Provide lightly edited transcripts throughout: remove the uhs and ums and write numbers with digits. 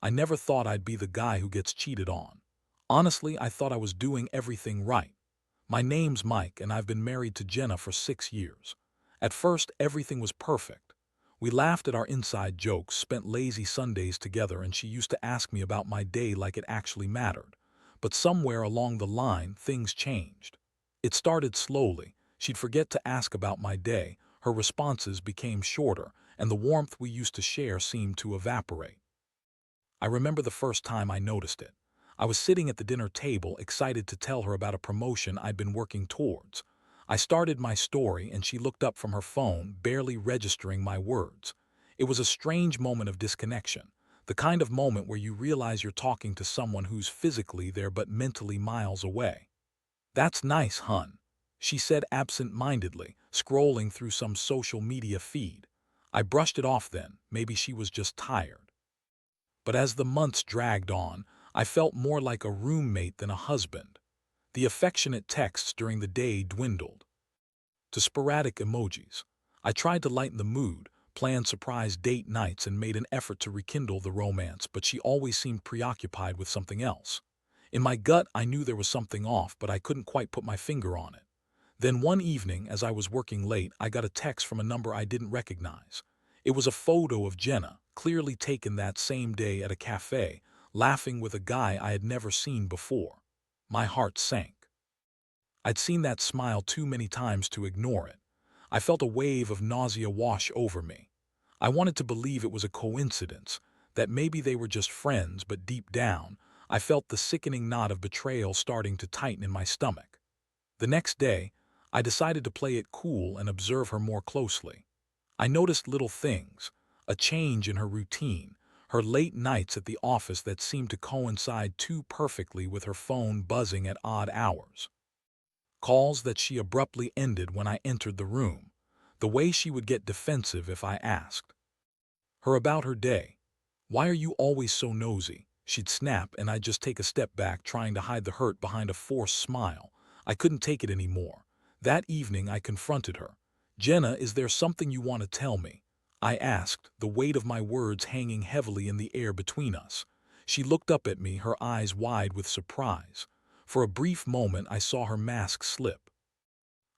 I never thought I'd be the guy who gets cheated on. Honestly, I thought I was doing everything right. My name's Mike, and I've been married to Jenna for 6 years. At first, everything was perfect. We laughed at our inside jokes, spent lazy Sundays together, and she used to ask me about my day like it actually mattered. But somewhere along the line, things changed. It started slowly. She'd forget to ask about my day, her responses became shorter, and the warmth we used to share seemed to evaporate. I remember the first time I noticed it. I was sitting at the dinner table, excited to tell her about a promotion I'd been working towards. I started my story, and she looked up from her phone, barely registering my words. It was a strange moment of disconnection, the kind of moment where you realize you're talking to someone who's physically there but mentally miles away. "That's nice, hun," she said absent-mindedly, scrolling through some social media feed. I brushed it off then, maybe she was just tired. But as the months dragged on, I felt more like a roommate than a husband. The affectionate texts during the day dwindled to sporadic emojis. I tried to lighten the mood, planned surprise date nights, and made an effort to rekindle the romance, but she always seemed preoccupied with something else. In my gut, I knew there was something off, but I couldn't quite put my finger on it. Then one evening, as I was working late, I got a text from a number I didn't recognize. It was a photo of Jenna, clearly taken that same day at a cafe, laughing with a guy I had never seen before. My heart sank. I'd seen that smile too many times to ignore it. I felt a wave of nausea wash over me. I wanted to believe it was a coincidence, that maybe they were just friends, but deep down, I felt the sickening knot of betrayal starting to tighten in my stomach. The next day, I decided to play it cool and observe her more closely. I noticed little things, a change in her routine, her late nights at the office that seemed to coincide too perfectly with her phone buzzing at odd hours. Calls that she abruptly ended when I entered the room. The way she would get defensive if I asked her about her day. "Why are you always so nosy?" She'd snap, and I'd just take a step back, trying to hide the hurt behind a forced smile. I couldn't take it anymore. That evening I confronted her. "Jenna, is there something you want to tell me?" I asked, the weight of my words hanging heavily in the air between us. She looked up at me, her eyes wide with surprise. For a brief moment I saw her mask slip.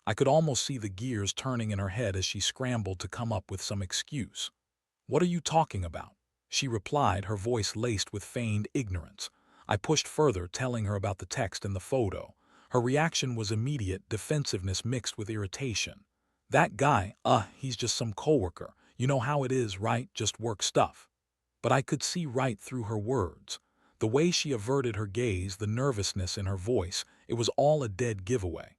I could almost see the gears turning in her head as she scrambled to come up with some excuse. "What are you talking about?" she replied, her voice laced with feigned ignorance. I pushed further, telling her about the text and the photo. Her reaction was immediate, defensiveness mixed with irritation. "That guy, he's just some coworker. You know how it is, right? Just work stuff." But I could see right through her words. The way she averted her gaze, the nervousness in her voice, it was all a dead giveaway.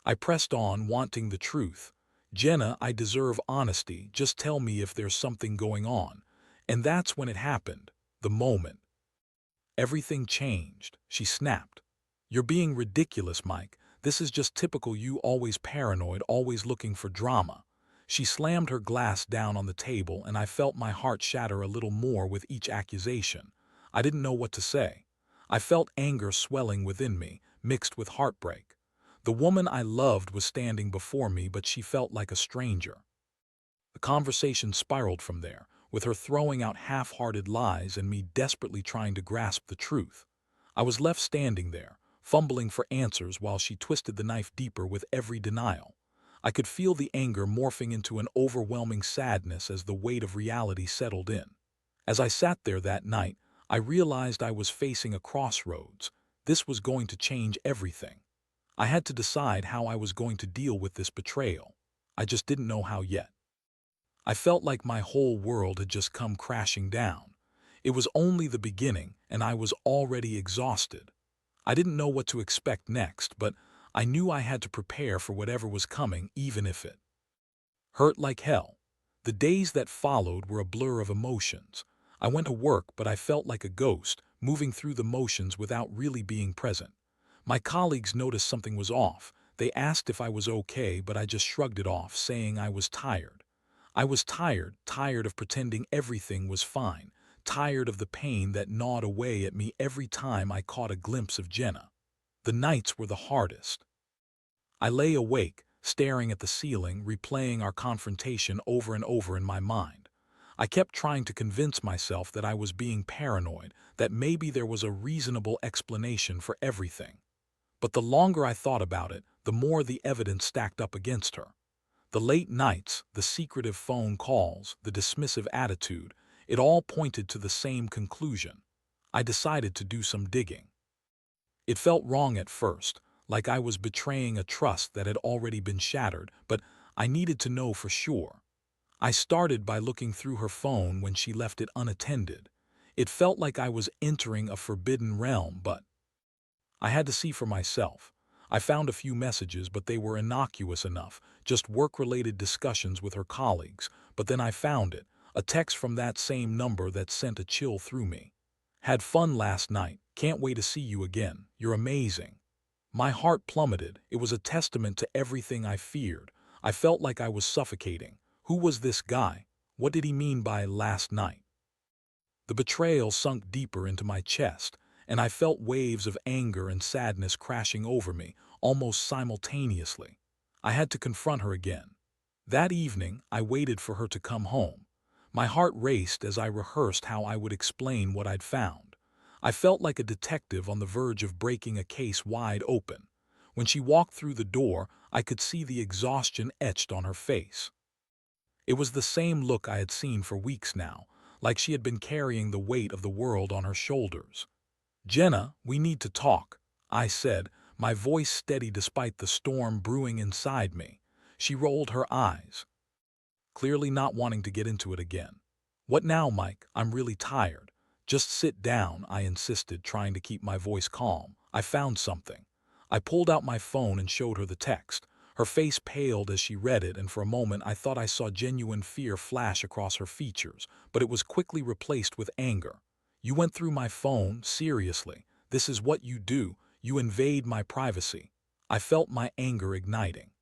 I pressed on, wanting the truth. "Jenna, I deserve honesty. Just tell me if there's something going on." And that's when it happened. The moment. Everything changed. She snapped. "You're being ridiculous, Mike. This is just typical you, always paranoid, always looking for drama." She slammed her glass down on the table, and I felt my heart shatter a little more with each accusation. I didn't know what to say. I felt anger swelling within me, mixed with heartbreak. The woman I loved was standing before me, but she felt like a stranger. The conversation spiraled from there, with her throwing out half-hearted lies and me desperately trying to grasp the truth. I was left standing there, fumbling for answers while she twisted the knife deeper with every denial. I could feel the anger morphing into an overwhelming sadness as the weight of reality settled in. As I sat there that night, I realized I was facing a crossroads. This was going to change everything. I had to decide how I was going to deal with this betrayal. I just didn't know how yet. I felt like my whole world had just come crashing down. It was only the beginning, and I was already exhausted. I didn't know what to expect next, but I knew I had to prepare for whatever was coming, even if it hurt like hell. The days that followed were a blur of emotions. I went to work, but I felt like a ghost, moving through the motions without really being present. My colleagues noticed something was off. They asked if I was okay, but I just shrugged it off, saying I was tired. I was tired, tired of pretending everything was fine, tired of the pain that gnawed away at me every time I caught a glimpse of Jenna. The nights were the hardest. I lay awake, staring at the ceiling, replaying our confrontation over and over in my mind. I kept trying to convince myself that I was being paranoid, that maybe there was a reasonable explanation for everything. But the longer I thought about it, the more the evidence stacked up against her. The late nights, the secretive phone calls, the dismissive attitude, it all pointed to the same conclusion. I decided to do some digging. It felt wrong at first, like I was betraying a trust that had already been shattered, but I needed to know for sure. I started by looking through her phone when she left it unattended. It felt like I was entering a forbidden realm, but I had to see for myself. I found a few messages, but they were innocuous enough, just work-related discussions with her colleagues. But then I found it, a text from that same number that sent a chill through me. Had fun last night. Can't wait to see you again. You're amazing. My heart plummeted. It was a testament to everything I feared. I felt like I was suffocating. Who was this guy? What did he mean by last night? The betrayal sunk deeper into my chest, and I felt waves of anger and sadness crashing over me, almost simultaneously. I had to confront her again. That evening, I waited for her to come home. My heart raced as I rehearsed how I would explain what I'd found. I felt like a detective on the verge of breaking a case wide open. When she walked through the door, I could see the exhaustion etched on her face. It was the same look I had seen for weeks now, like she had been carrying the weight of the world on her shoulders. "Jenna, we need to talk," I said, my voice steady despite the storm brewing inside me. She rolled her eyes, clearly not wanting to get into it again. "What now, Mike? I'm really tired." "Just sit down," I insisted, trying to keep my voice calm. "I found something." I pulled out my phone and showed her the text. Her face paled as she read it, and for a moment I thought I saw genuine fear flash across her features, but it was quickly replaced with anger. "You went through my phone? Seriously? This is what you do? You invade my privacy." I felt my anger igniting.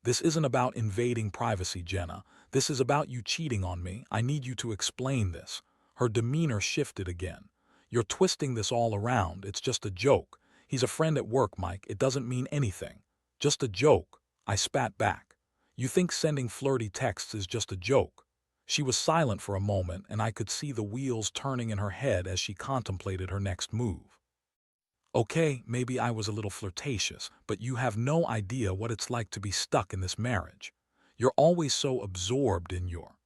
"This isn't about invading privacy, Jenna. This is about you cheating on me. I need you to explain this." Her demeanor shifted again. "You're twisting this all around. It's just a joke. He's a friend at work, Mike. It doesn't mean anything." "Just a joke," I spat back. "You think sending flirty texts is just a joke?" She was silent for a moment, and I could see the wheels turning in her head as she contemplated her next move. "Okay, maybe I was a little flirtatious, but you have no idea what it's like to be stuck in this marriage. You're always so absorbed in your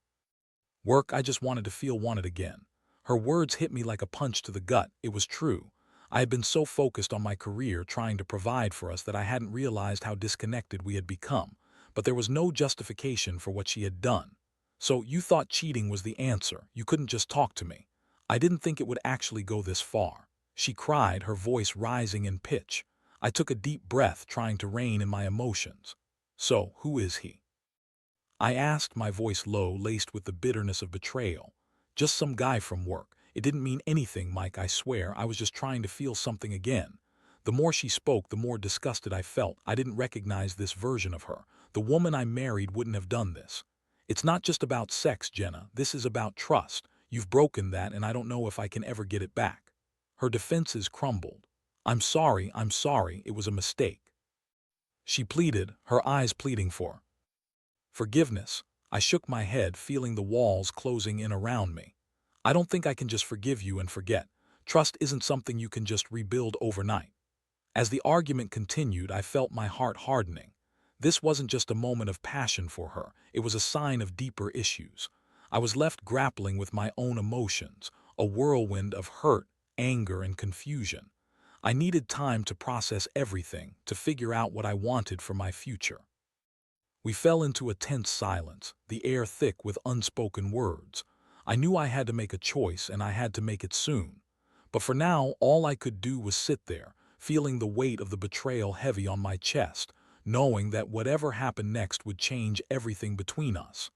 work. I just wanted to feel wanted again." Her words hit me like a punch to the gut. It was true. I had been so focused on my career, trying to provide for us, that I hadn't realized how disconnected we had become. But there was no justification for what she had done. "So you thought cheating was the answer? You couldn't just talk to me?" "I didn't think it would actually go this far," she cried, her voice rising in pitch. I took a deep breath, trying to rein in my emotions. "So, who is he?" I asked, my voice low, laced with the bitterness of betrayal. "Just some guy from work. It didn't mean anything, Mike, I swear. I was just trying to feel something again." The more she spoke, the more disgusted I felt. I didn't recognize this version of her. The woman I married wouldn't have done this. "It's not just about sex, Jenna. This is about trust. You've broken that, and I don't know if I can ever get it back." Her defenses crumbled. I'm sorry. It was a mistake." She pleaded, her eyes pleading for forgiveness. I shook my head, feeling the walls closing in around me. "I don't think I can just forgive you and forget. Trust isn't something you can just rebuild overnight." As the argument continued, I felt my heart hardening. This wasn't just a moment of passion for her, it was a sign of deeper issues. I was left grappling with my own emotions, a whirlwind of hurt, anger, and confusion. I needed time to process everything, to figure out what I wanted for my future. We fell into a tense silence, the air thick with unspoken words. I knew I had to make a choice, and I had to make it soon. But for now, all I could do was sit there, feeling the weight of the betrayal heavy on my chest, knowing that whatever happened next would change everything between us.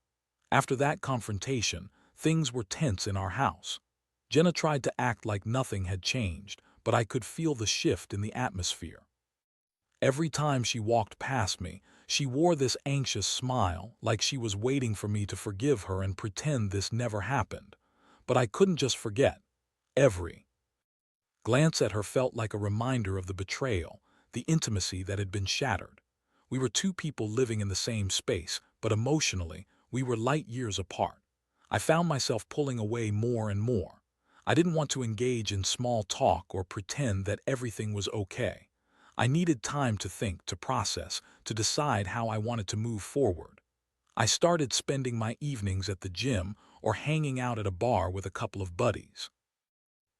After that confrontation, things were tense in our house. Jenna tried to act like nothing had changed, but I could feel the shift in the atmosphere. Every time she walked past me, she wore this anxious smile, like she was waiting for me to forgive her and pretend this never happened. But I couldn't just forget. Every glance at her felt like a reminder of the betrayal, the intimacy that had been shattered. We were two people living in the same space, but emotionally, we were light years apart. I found myself pulling away more and more. I didn't want to engage in small talk or pretend that everything was okay. I needed time to think, to process, to decide how I wanted to move forward. I started spending my evenings at the gym or hanging out at a bar with a couple of buddies.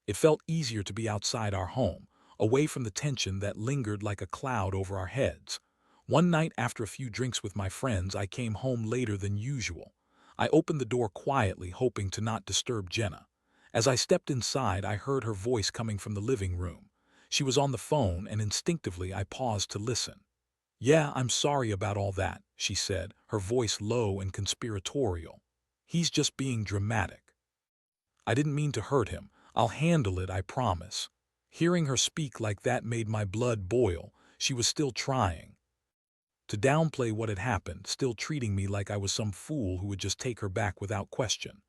It felt easier to be outside our home, away from the tension that lingered like a cloud over our heads. One night after a few drinks with my friends, I came home later than usual. I opened the door quietly, hoping to not disturb Jenna. As I stepped inside, I heard her voice coming from the living room. She was on the phone, and instinctively I paused to listen. "Yeah, I'm sorry about all that," she said, her voice low and conspiratorial. "He's just being dramatic. I didn't mean to hurt him. I'll handle it, I promise." Hearing her speak like that made my blood boil. She was still trying to downplay what had happened, still treating me like I was some fool who would just take her back without question.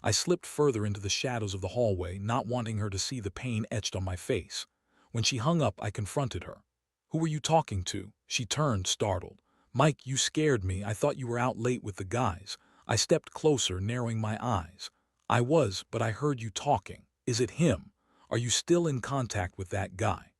I slipped further into the shadows of the hallway, not wanting her to see the pain etched on my face. When she hung up, I confronted her. "Who were you talking to?" She turned, startled. "Mike, you scared me. I thought you were out late with the guys." I stepped closer, narrowing my eyes. "I was, but I heard you talking. Is it him? Are you still in contact with that guy?"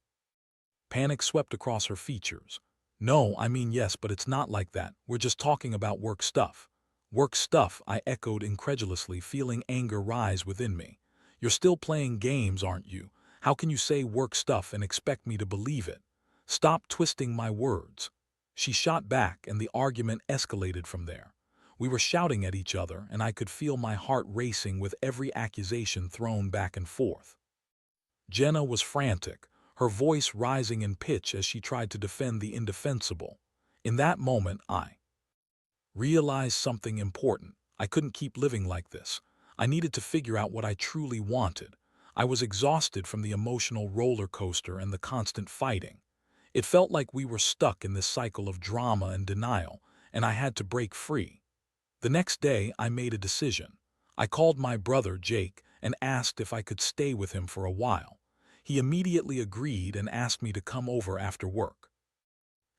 Panic swept across her features. "No, I mean yes, but it's not like that. We're just talking about work stuff." "Work stuff," I echoed incredulously, feeling anger rise within me. "You're still playing games, aren't you? How can you say work stuff and expect me to believe it? Stop twisting my words." She shot back, and the argument escalated from there. We were shouting at each other, and I could feel my heart racing with every accusation thrown back and forth. Jenna was frantic, her voice rising in pitch as she tried to defend the indefensible. In that moment, I realized something important. I couldn't keep living like this. I needed to figure out what I truly wanted. I was exhausted from the emotional roller coaster and the constant fighting. It felt like we were stuck in this cycle of drama and denial, and I had to break free. The next day, I made a decision. I called my brother, Jake, and asked if I could stay with him for a while. He immediately agreed and asked me to come over after work.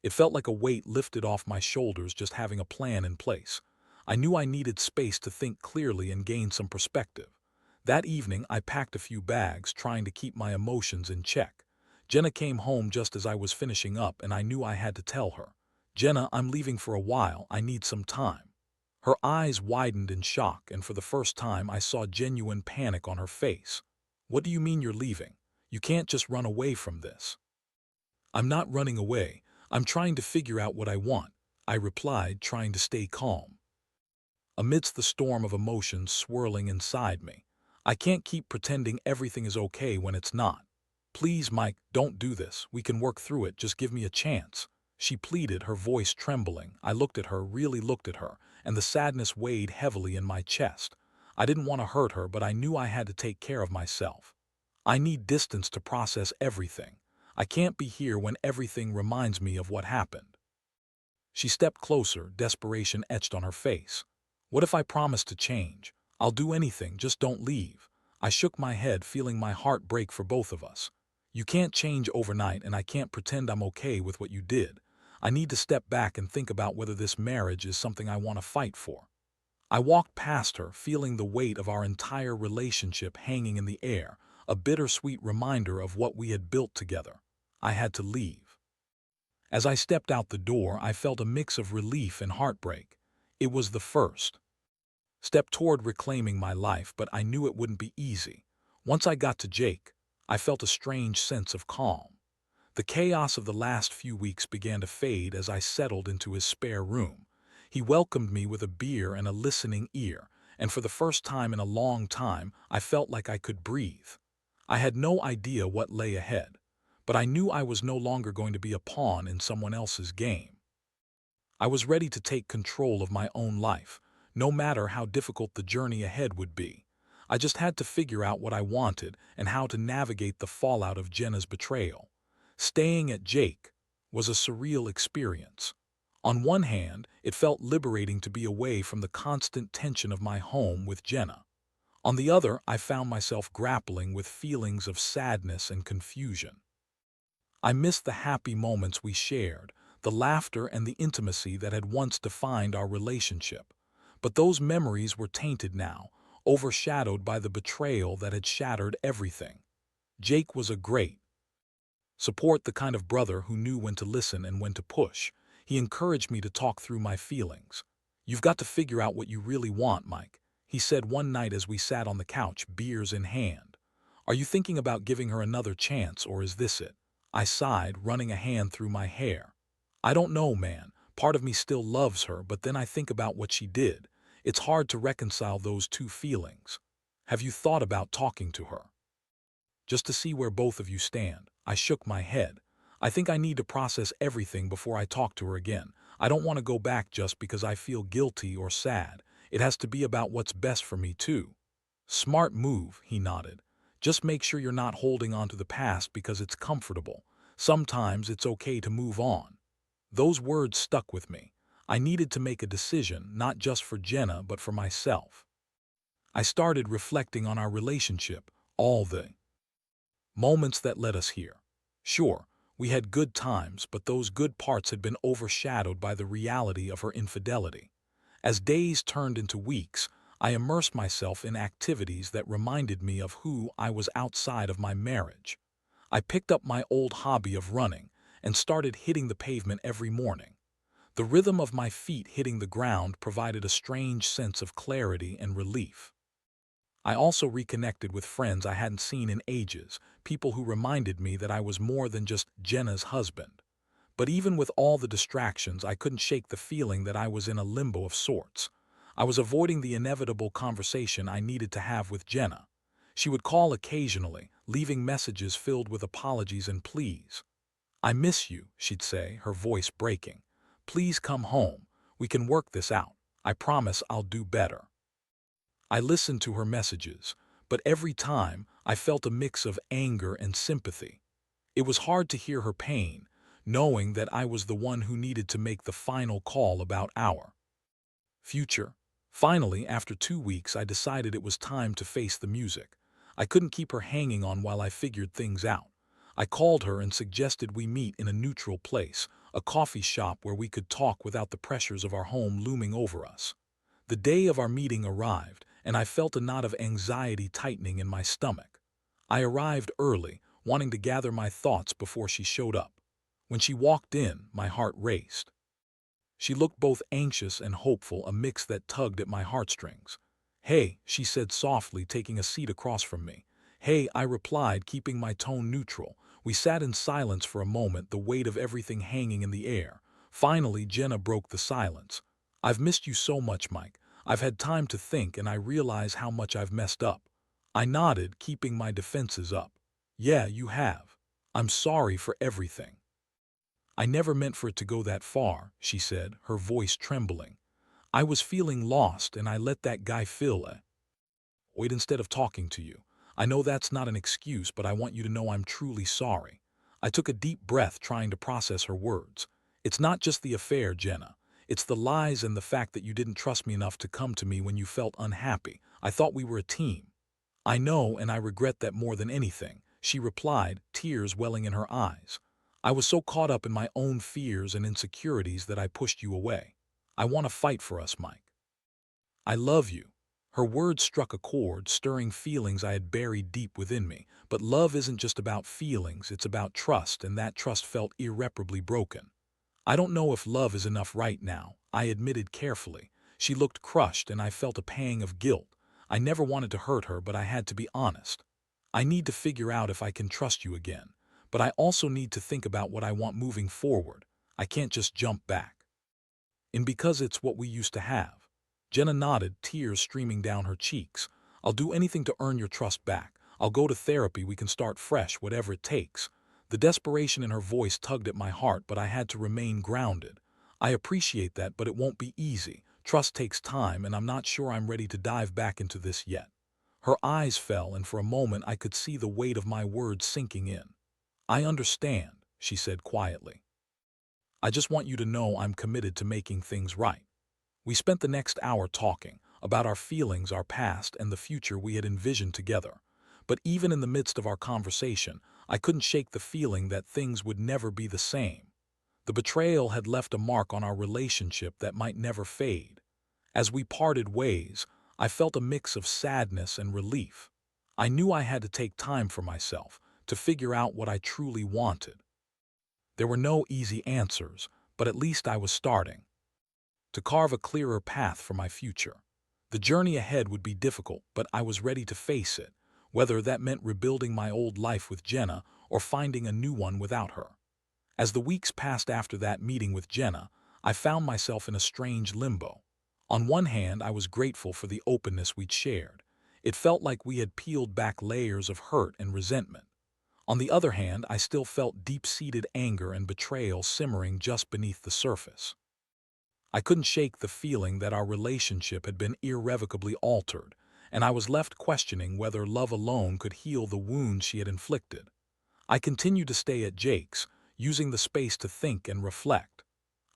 It felt like a weight lifted off my shoulders just having a plan in place. I knew I needed space to think clearly and gain some perspective. That evening, I packed a few bags, trying to keep my emotions in check. Jenna came home just as I was finishing up, and I knew I had to tell her. "Jenna, I'm leaving for a while. I need some time." Her eyes widened in shock, and for the first time I saw genuine panic on her face. "What do you mean you're leaving? You can't just run away from this." "I'm not running away. I'm trying to figure out what I want," I replied, trying to stay calm. Amidst the storm of emotions swirling inside me, "I can't keep pretending everything is okay when it's not. Please, Mike, don't do this. We can work through it. Just give me a chance." She pleaded, her voice trembling. I looked at her, really looked at her, and the sadness weighed heavily in my chest. I didn't want to hurt her, but I knew I had to take care of myself. I need distance to process everything. I can't be here when everything reminds me of what happened. She stepped closer, desperation etched on her face. "What if I promise to change? I'll do anything, just don't leave." I shook my head, feeling my heart break for both of us. "You can't change overnight, and I can't pretend I'm okay with what you did. I need to step back and think about whether this marriage is something I want to fight for." I walked past her, feeling the weight of our entire relationship hanging in the air, a bittersweet reminder of what we had built together. I had to leave. As I stepped out the door, I felt a mix of relief and heartbreak. It was the first step toward reclaiming my life, but I knew it wouldn't be easy. Once I got to Jake, I felt a strange sense of calm. The chaos of the last few weeks began to fade as I settled into his spare room. He welcomed me with a beer and a listening ear, and for the first time in a long time, I felt like I could breathe. I had no idea what lay ahead, but I knew I was no longer going to be a pawn in someone else's game. I was ready to take control of my own life, no matter how difficult the journey ahead would be. I just had to figure out what I wanted and how to navigate the fallout of Jenna's betrayal. Staying at Jake was a surreal experience. On one hand, it felt liberating to be away from the constant tension of my home with Jenna. On the other, I found myself grappling with feelings of sadness and confusion. I missed the happy moments we shared, the laughter and the intimacy that had once defined our relationship. But those memories were tainted now, overshadowed by the betrayal that had shattered everything. Jake was a great support, the kind of brother who knew when to listen and when to push. He encouraged me to talk through my feelings. "You've got to figure out what you really want, Mike," he said one night as we sat on the couch, beers in hand. "Are you thinking about giving her another chance, or is this it?" I sighed, running a hand through my hair. "I don't know, man. Part of me still loves her, but then I think about what she did. It's hard to reconcile those two feelings." "Have you thought about talking to her, just to see where both of you stand?" I shook my head. "I think I need to process everything before I talk to her again. I don't want to go back just because I feel guilty or sad. It has to be about what's best for me too." "Smart move," he nodded. "Just make sure you're not holding on to the past because it's comfortable. Sometimes it's okay to move on." Those words stuck with me. I needed to make a decision, not just for Jenna, but for myself. I started reflecting on our relationship, all the moments that led us here. Sure, we had good times, but those good parts had been overshadowed by the reality of her infidelity. As days turned into weeks, I immersed myself in activities that reminded me of who I was outside of my marriage. I picked up my old hobby of running and started hitting the pavement every morning. The rhythm of my feet hitting the ground provided a strange sense of clarity and relief. I also reconnected with friends I hadn't seen in ages, people who reminded me that I was more than just Jenna's husband. But even with all the distractions, I couldn't shake the feeling that I was in a limbo of sorts. I was avoiding the inevitable conversation I needed to have with Jenna. She would call occasionally, leaving messages filled with apologies and pleas. "I miss you," she'd say, her voice breaking. "Please come home. We can work this out. I promise I'll do better." I listened to her messages, but every time I felt a mix of anger and sympathy. It was hard to hear her pain, knowing that I was the one who needed to make the final call about our future. Finally, after 2 weeks, I decided it was time to face the music. I couldn't keep her hanging on while I figured things out. I called her and suggested we meet in a neutral place, a coffee shop where we could talk without the pressures of our home looming over us. The day of our meeting arrived, and I felt a knot of anxiety tightening in my stomach. I arrived early, wanting to gather my thoughts before she showed up. When she walked in, my heart raced. She looked both anxious and hopeful, a mix that tugged at my heartstrings. "Hey," she said softly, taking a seat across from me. "Hey," I replied, keeping my tone neutral. We sat in silence for a moment, the weight of everything hanging in the air. Finally, Jenna broke the silence. "I've missed you so much, Mike. I've had time to think, and I realize how much I've messed up." I nodded, keeping my defenses up. "Yeah, you have. I'm sorry for everything." "I never meant for it to go that far," she said, her voice trembling. "I was feeling lost, and I let that guy fill a void instead of talking to you. I know that's not an excuse, but I want you to know I'm truly sorry." I took a deep breath, trying to process her words. "It's not just the affair, Jenna. It's the lies and the fact that you didn't trust me enough to come to me when you felt unhappy. I thought we were a team." "I know, and I regret that more than anything," she replied, tears welling in her eyes. "I was so caught up in my own fears and insecurities that I pushed you away. I want to fight for us, Mike. I love you." Her words struck a chord, stirring feelings I had buried deep within me. But love isn't just about feelings, it's about trust, and that trust felt irreparably broken. "I don't know if love is enough right now," I admitted carefully. She looked crushed, and I felt a pang of guilt. I never wanted to hurt her, but I had to be honest. "I need to figure out if I can trust you again. But I also need to think about what I want moving forward. I can't just jump back and because it's what we used to have." Jenna nodded, tears streaming down her cheeks. "I'll do anything to earn your trust back. I'll go to therapy, we can start fresh, whatever it takes." The desperation in her voice tugged at my heart, but I had to remain grounded. "I appreciate that, but it won't be easy. Trust takes time, and I'm not sure I'm ready to dive back into this yet." Her eyes fell, and for a moment I could see the weight of my words sinking in. "I understand," she said quietly. "I just want you to know I'm committed to making things right." We spent the next hour talking about our feelings, our past, and the future we had envisioned together. But even in the midst of our conversation, I couldn't shake the feeling that things would never be the same. The betrayal had left a mark on our relationship that might never fade. As we parted ways, I felt a mix of sadness and relief. I knew I had to take time for myself, to figure out what I truly wanted. There were no easy answers, but at least I was starting to carve a clearer path for my future. The journey ahead would be difficult, but I was ready to face it, whether that meant rebuilding my old life with Jenna or finding a new one without her. As the weeks passed after that meeting with Jenna, I found myself in a strange limbo. On one hand, I was grateful for the openness we'd shared. It felt like we had peeled back layers of hurt and resentment. On the other hand, I still felt deep-seated anger and betrayal simmering just beneath the surface. I couldn't shake the feeling that our relationship had been irrevocably altered, and I was left questioning whether love alone could heal the wounds she had inflicted. I continued to stay at Jake's, using the space to think and reflect.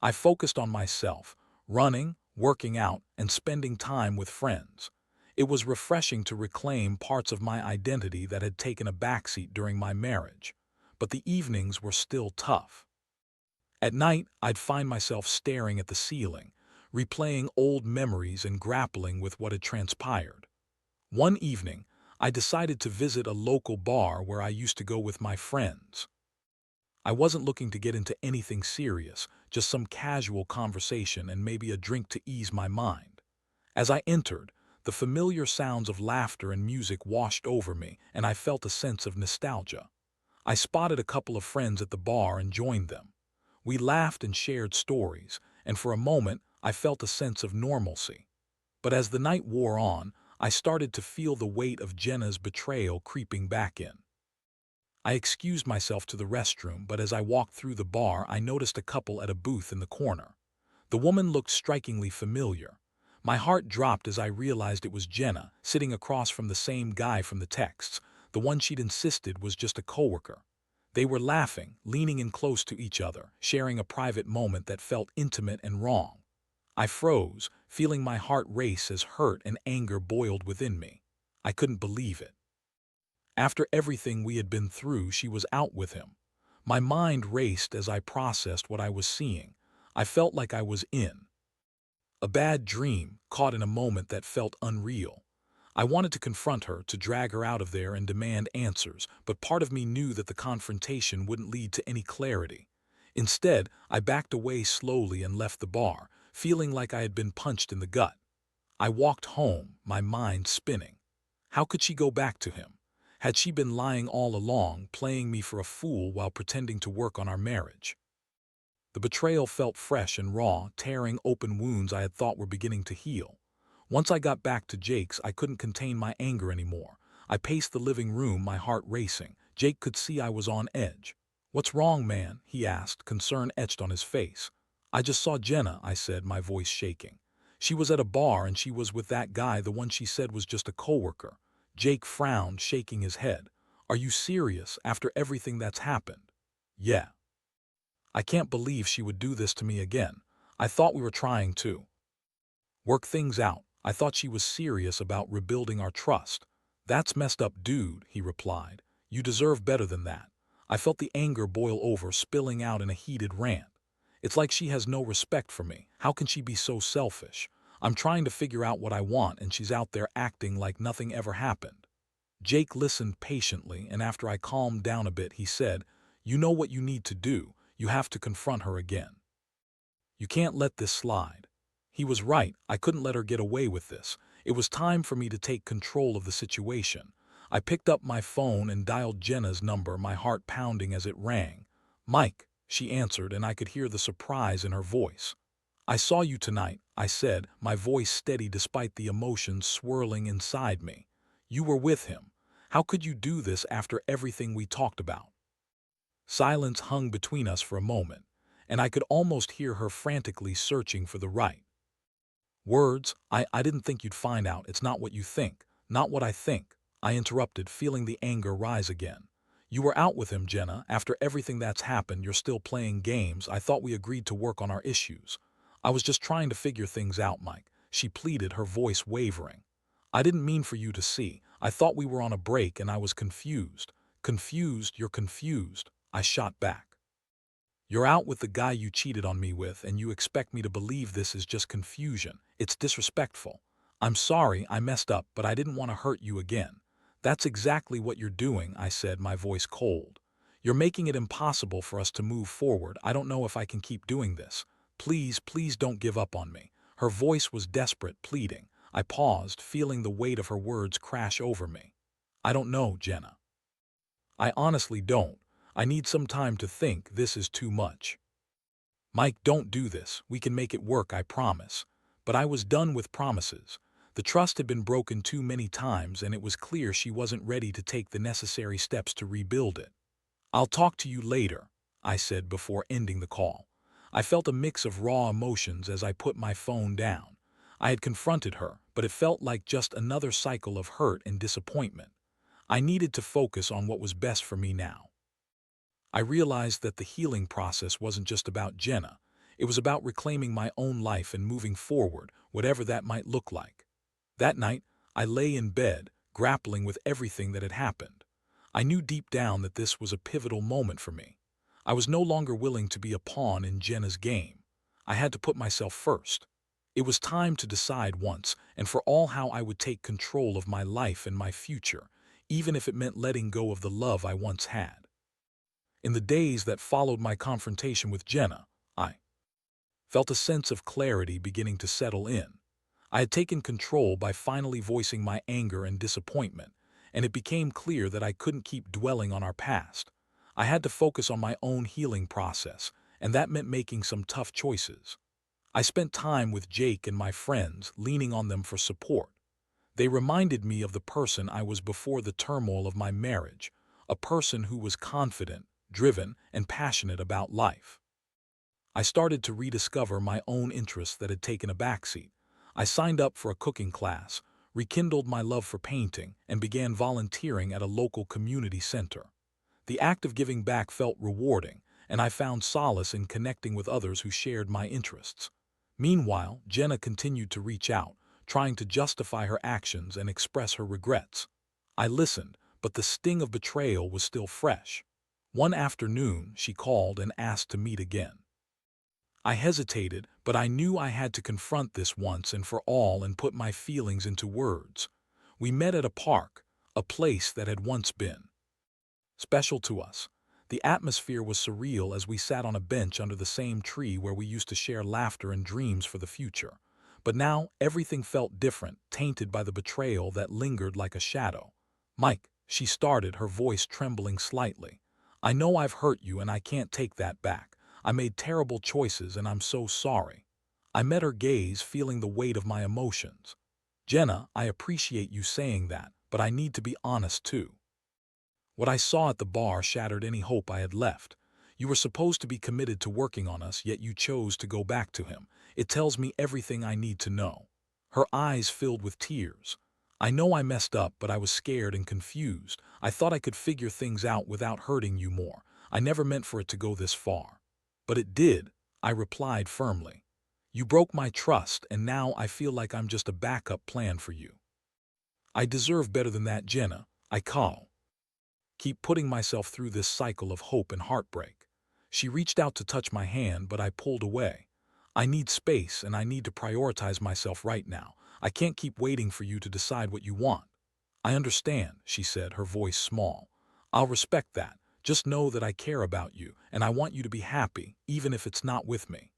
I focused on myself, running, working out, and spending time with friends. It was refreshing to reclaim parts of my identity that had taken a backseat during my marriage, but the evenings were still tough. At night, I'd find myself staring at the ceiling, replaying old memories and grappling with what had transpired. One evening, I decided to visit a local bar where I used to go with my friends. I wasn't looking to get into anything serious, just some casual conversation and maybe a drink to ease my mind. As I entered, the familiar sounds of laughter and music washed over me, and I felt a sense of nostalgia. I spotted a couple of friends at the bar and joined them. We laughed and shared stories, and for a moment I felt a sense of normalcy. But as the night wore on, I started to feel the weight of Jenna's betrayal creeping back in. I excused myself to the restroom, but as I walked through the bar, I noticed a couple at a booth in the corner. The woman looked strikingly familiar. My heart dropped as I realized it was Jenna, sitting across from the same guy from the texts, the one she'd insisted was just a coworker. They were laughing, leaning in close to each other, sharing a private moment that felt intimate and wrong. I froze, feeling my heart race as hurt and anger boiled within me. I couldn't believe it. After everything we had been through, she was out with him. My mind raced as I processed what I was seeing. I felt like I was in a bad dream, caught in a moment that felt unreal. I wanted to confront her, to drag her out of there and demand answers, but part of me knew that the confrontation wouldn't lead to any clarity. Instead, I backed away slowly and left the bar, feeling like I had been punched in the gut. I walked home, my mind spinning. How could she go back to him? Had she been lying all along, playing me for a fool while pretending to work on our marriage? The betrayal felt fresh and raw, tearing open wounds I had thought were beginning to heal. Once I got back to Jake's, I couldn't contain my anger anymore. I paced the living room, my heart racing. Jake could see I was on edge. "What's wrong, man?" he asked, concern etched on his face. "I just saw Jenna," I said, my voice shaking. "She was at a bar and she was with that guy, the one she said was just a coworker." Jake frowned, shaking his head. "Are you serious, after everything that's happened?" "Yeah. I can't believe she would do this to me again. I thought we were trying to work things out. I thought she was serious about rebuilding our trust." "That's messed up, dude," he replied. "You deserve better than that." I felt the anger boil over, spilling out in a heated rant. "It's like she has no respect for me. How can she be so selfish? I'm trying to figure out what I want and she's out there acting like nothing ever happened." Jake listened patiently, and after I calmed down a bit, he said, "You know what you need to do. You have to confront her again. You can't let this slide." He was right. I couldn't let her get away with this. It was time for me to take control of the situation. I picked up my phone and dialed Jenna's number, my heart pounding as it rang. "Mike," she answered, and I could hear the surprise in her voice. "I saw you tonight," I said, my voice steady despite the emotions swirling inside me. "You were with him. How could you do this after everything we talked about?" Silence hung between us for a moment, and I could almost hear her frantically searching for the right words. I didn't think you'd find out. It's not what you think. Not what I think," I interrupted, feeling the anger rise again. "You were out with him, Jenna. After everything that's happened, you're still playing games. I thought we agreed to work on our issues." "I was just trying to figure things out, Mike," she pleaded, her voice wavering. "I didn't mean for you to see. I thought we were on a break and I was confused." "Confused? You're confused," I shot back. You're out with the guy you cheated on me with, and you expect me to believe this is just confusion. It's disrespectful. I'm sorry I messed up, but I didn't want to hurt you again. That's exactly what you're doing, I said, my voice cold. You're making it impossible for us to move forward. I don't know if I can keep doing this. Please, please don't give up on me. Her voice was desperate, pleading. I paused, feeling the weight of her words crash over me. I don't know, Jenna. I honestly don't. I need some time to think. This is too much. Mike, don't do this. We can make it work, I promise. But I was done with promises. The trust had been broken too many times, and it was clear she wasn't ready to take the necessary steps to rebuild it. I'll talk to you later, I said before ending the call. I felt a mix of raw emotions as I put my phone down. I had confronted her, but it felt like just another cycle of hurt and disappointment. I needed to focus on what was best for me now. I realized that the healing process wasn't just about Jenna. It was about reclaiming my own life and moving forward, whatever that might look like. That night, I lay in bed, grappling with everything that had happened. I knew deep down that this was a pivotal moment for me. I was no longer willing to be a pawn in Jenna's game. I had to put myself first. It was time to decide once and for all how I would take control of my life and my future, even if it meant letting go of the love I once had. In the days that followed my confrontation with Jenna, I felt a sense of clarity beginning to settle in. I had taken control by finally voicing my anger and disappointment, and it became clear that I couldn't keep dwelling on our past. I had to focus on my own healing process, and that meant making some tough choices. I spent time with Jake and my friends, leaning on them for support. They reminded me of the person I was before the turmoil of my marriage, a person who was confident, driven, and passionate about life. I started to rediscover my own interests that had taken a backseat. I signed up for a cooking class, rekindled my love for painting, and began volunteering at a local community center. The act of giving back felt rewarding, and I found solace in connecting with others who shared my interests. Meanwhile, Jenna continued to reach out, trying to justify her actions and express her regrets. I listened, but the sting of betrayal was still fresh. One afternoon, she called and asked to meet again. I hesitated, but I knew I had to confront this once and for all and put my feelings into words. We met at a park, a place that had once been special to us. The atmosphere was surreal as we sat on a bench under the same tree where we used to share laughter and dreams for the future. But now everything felt different, tainted by the betrayal that lingered like a shadow. Mike, she started, her voice trembling slightly. I know I've hurt you and I can't take that back. I made terrible choices and I'm so sorry. I met her gaze, feeling the weight of my emotions. Jenna, I appreciate you saying that, but I need to be honest too. What I saw at the bar shattered any hope I had left. You were supposed to be committed to working on us, yet you chose to go back to him. It tells me everything I need to know. Her eyes filled with tears. I know I messed up, but I was scared and confused. I thought I could figure things out without hurting you more. I never meant for it to go this far. But it did, I replied firmly. You broke my trust, and now I feel like I'm just a backup plan for you. I deserve better than that, Jenna. I keep putting myself through this cycle of hope and heartbreak. She reached out to touch my hand, but I pulled away. I need space, and I need to prioritize myself right now. I can't keep waiting for you to decide what you want. I understand, she said, her voice small. I'll respect that. Just know that I care about you, and I want you to be happy, even if it's not with me.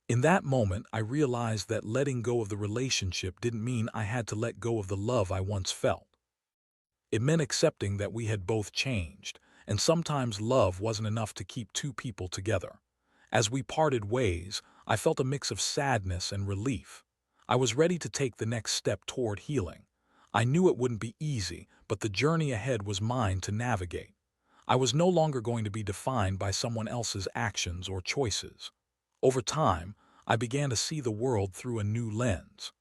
In that moment, I realized that letting go of the relationship didn't mean I had to let go of the love I once felt. It meant accepting that we had both changed, and sometimes love wasn't enough to keep two people together. As we parted ways, I felt a mix of sadness and relief. I was ready to take the next step toward healing. I knew it wouldn't be easy, but the journey ahead was mine to navigate. I was no longer going to be defined by someone else's actions or choices. Over time, I began to see the world through a new lens.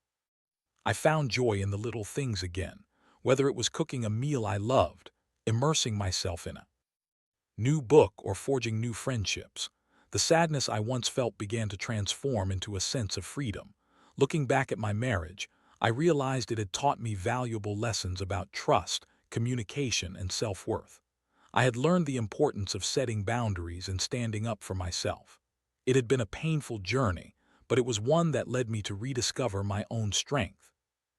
I found joy in the little things again, whether it was cooking a meal I loved, immersing myself in a new book, or forging new friendships. The sadness I once felt began to transform into a sense of freedom. Looking back at my marriage, I realized it had taught me valuable lessons about trust, communication, and self-worth. I had learned the importance of setting boundaries and standing up for myself. It had been a painful journey, but it was one that led me to rediscover my own strength.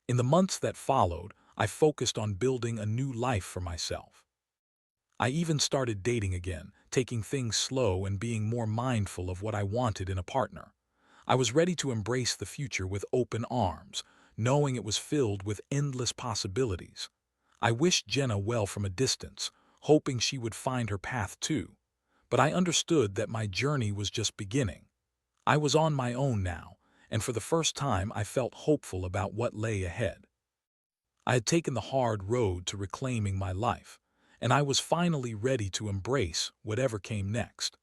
In the months that followed, I focused on building a new life for myself. I even started dating again, taking things slow and being more mindful of what I wanted in a partner. I was ready to embrace the future with open arms, knowing it was filled with endless possibilities. I wished Jenna well from a distance, hoping she would find her path too. But I understood that my journey was just beginning. I was on my own now, and for the first time I felt hopeful about what lay ahead. I had taken the hard road to reclaiming my life, and I was finally ready to embrace whatever came next.